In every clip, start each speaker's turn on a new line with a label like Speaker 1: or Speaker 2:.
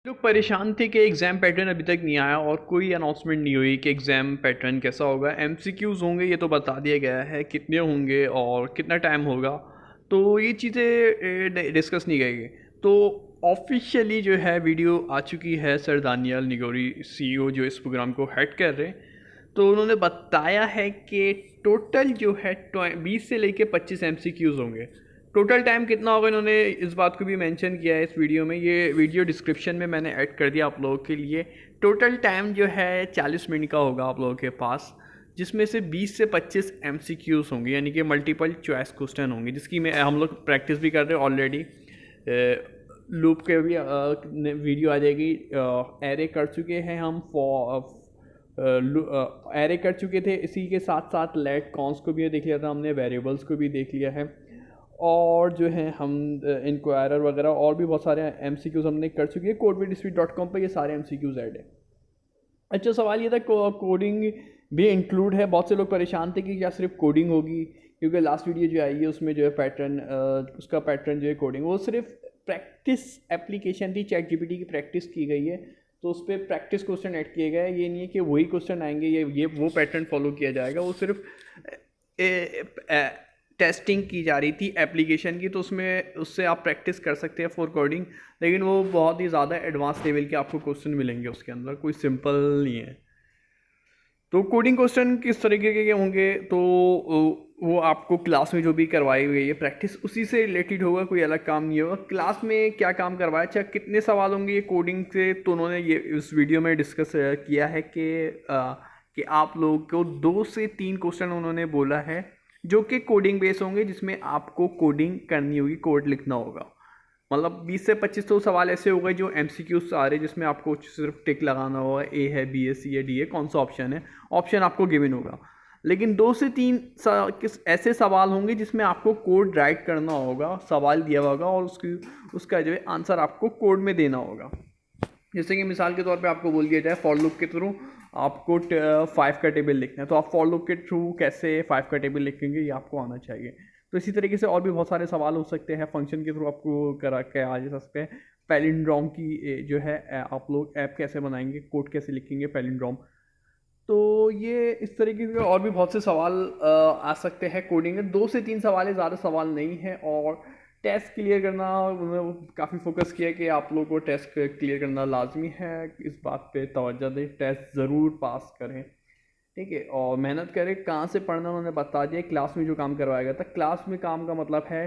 Speaker 1: लोग परेशान थे कि एग्ज़ाम पैटर्न अभी तक नहीं आया और कोई अनाउंसमेंट नहीं हुई कि एग्ज़ाम पैटर्न कैसा होगा। एमसीक्यूज़ होंगे ये तो बता दिया गया है, कितने होंगे और कितना टाइम होगा, तो ये चीज़ें डिस्कस नहीं करी गई। तो ऑफिशियली जो है वीडियो आ चुकी है, सर दानियल निगोरी सीईओ जो इस प्रोग्राम को हेड कर रहे हैं, तो उन्होंने बताया है कि टोटल जो है 20 से लेके 25 एमसीक्यूज़ होंगे। टोटल टाइम कितना होगा इन्होंने इस बात को भी मेंशन किया है इस वीडियो में। ये वीडियो डिस्क्रिप्शन में मैंने ऐड कर दिया आप लोगों के लिए। टोटल टाइम जो है 40 मिनट का होगा आप लोगों के पास, जिसमें से 20 से 25 एमसीक्यूज़ होंगे, यानी कि मल्टीपल चॉइस क्वेश्चन होंगे, जिसकी मैं हम लोग प्रैक्टिस भी कर रहे हैं ऑलरेडी। लूप के भी वीडियो आ जाएगी। एरे कर चुके हैं हम, एरे कर चुके थे, इसी के साथ साथ लेट कॉन्स को भी देख लिया था हमने, वेरिएबल्स को भी देख लिया है, और जो है हम इंक्वायरर वगैरह और भी बहुत सारे एमसीक्यूज़ हमने कर चुके हैं। codevidspeed.com पर ये सारे एमसीक्यूज़ ऐड है। अच्छा, सवाल ये था कोडिंग भी इंक्लूड है। बहुत से लोग परेशान थे कि क्या सिर्फ कोडिंग होगी, क्योंकि लास्ट वीडियो जो आई है उसमें जो है पैटर्न, उसका पैटर्न जो है कोडिंग, वो सिर्फ प्रैक्टिस एप्लीकेशन थी, चैट जीपीटी की प्रैक्टिस की गई है, तो उस पर प्रैक्टिस क्वेश्चन ऐड किए गए। ये नहीं है कि वही क्वेश्चन आएंगे, ये वो पैटर्न फॉलो किया जाएगा। वो सिर्फ टेस्टिंग की जा रही थी एप्लीकेशन की, तो उसमें उससे आप प्रैक्टिस कर सकते हैं फॉर कोडिंग, लेकिन वो बहुत ही ज़्यादा एडवांस लेवल के आपको क्वेश्चन मिलेंगे उसके अंदर, कोई सिंपल नहीं है। तो कोडिंग क्वेश्चन किस तरीके के होंगे, तो वो आपको क्लास में जो भी करवाई गई है प्रैक्टिस, उसी से रिलेटेड होगा, कोई अलग काम नहीं होगा। क्लास में क्या काम करवाया, अच्छा कितने सवाल होंगे ये कोडिंग से, तो उन्होंने ये इस वीडियो में डिस्कस किया है कि आप लोगों को 2 से 3 क्वेश्चन उन्होंने बोला है जो कि कोडिंग बेस होंगे, जिसमें आपको कोडिंग करनी होगी, कोड लिखना होगा। मतलब 20 से 25 तो सवाल ऐसे हो गए जो एमसीक्यूज आ रहे हैं, जिसमें आपको सिर्फ टिक लगाना होगा, ए है, बी है, सी है, डी है, कौन सा ऑप्शन है, ऑप्शन आपको गिवन होगा। लेकिन 2 से 3 ऐसे सवाल होंगे जिसमें आपको कोड राइट करना होगा, सवाल दिया होगा और उसका जो है आंसर आपको कोड में देना होगा। जैसे कि मिसाल के तौर पे आपको बोल दिया जाए फॉर लूप के थ्रू आपको 5 का टेबल लिखना है, तो आप फॉर लूप के थ्रू कैसे 5 का टेबल लिखेंगे, ये आपको आना चाहिए। तो इसी तरीके से और भी बहुत सारे सवाल हो सकते हैं, फंक्शन के थ्रू आपको करा के आ जा सकते हैं। पैलिंड्रोम की जो है आप लोग ऐप कैसे बनाएंगे, कोड कैसे लिखेंगे पैलिंड्रोम, तो ये इस तरीके के और भी बहुत से सवाल आ सकते हैं कोडिंग में। 2 से 3 सवाल है, ज़्यादा सवाल नहीं है। और टेस्ट क्लियर करना, उन्होंने काफ़ी फोकस किया कि आप लोगों को टेस्ट क्लियर करना लाजमी है, इस बात पे तवज्जो दें, टेस्ट ज़रूर पास करें, ठीक है, और मेहनत करें। कहाँ से पढ़ना उन्होंने बता दिया, क्लास में जो काम करवाया गया था। क्लास में काम का मतलब है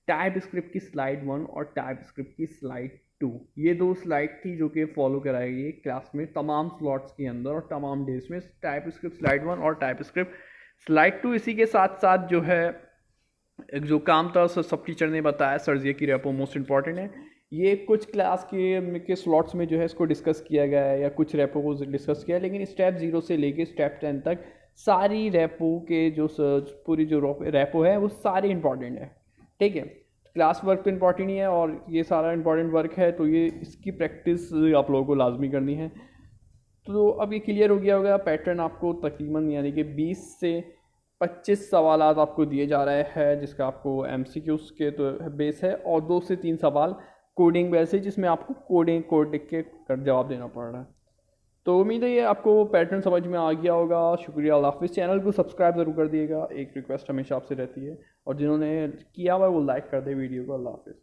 Speaker 1: टाइप स्क्रिप्ट की स्लाइड 1 और टाइप स्क्रिप्ट की स्लाइड 2, ये 2 स्लाइड थी जो कि फॉलो कराई गई क्लास में तमाम स्लॉट्स के अंदर और तमाम डेज में। टाइप स्क्रिप्ट स्लाइड 1 और टाइप स्क्रिप्ट स्लाइड 2। इसी के साथ साथ जो है एक जो काम था सब टीचर ने बताया, सर्जिया की रेपो मोस्ट इंपॉर्टेंट है। ये कुछ क्लास के स्लॉट्स में जो है इसको डिस्कस किया गया है, या कुछ रेपो को डिस्कस किया है, लेकिन स्टेप 0 से लेके स्टेप 10 तक सारी रेपो के जो पूरी जो रेपो है वो सारी इंपॉर्टेंट है, ठीक है। क्लास वर्क तो इंपॉर्टेंट ही है और ये सारा इंपॉर्टेंट वर्क है, तो ये इसकी प्रैक्टिस आप लोगों को लाजमी करनी है। तो अब ये क्लियर हो गया होगा पैटर्न आपको तकरीबन, यानी कि 20 से 25 सवालात आपको दिए जा रहे हैं, जिसका आपको एमसीक्यूज़ के तो बेस है, और 2 से 3 सवाल कोडिंग बेस है, जिसमें आपको कोड लिख के जवाब देना पड़ रहा है। तो उम्मीद है ये आपको पैटर्न समझ में आ गया होगा। शुक्रिया, अल्लाह हाफिज़। चैनल को सब्सक्राइब ज़रूर कर दिएगा, एक रिक्वेस्ट हमेशा आपसे रहती है, और जिन्होंने किया हुआ है वो लाइक कर दे वीडियो को। अल्लाह हाफिज़।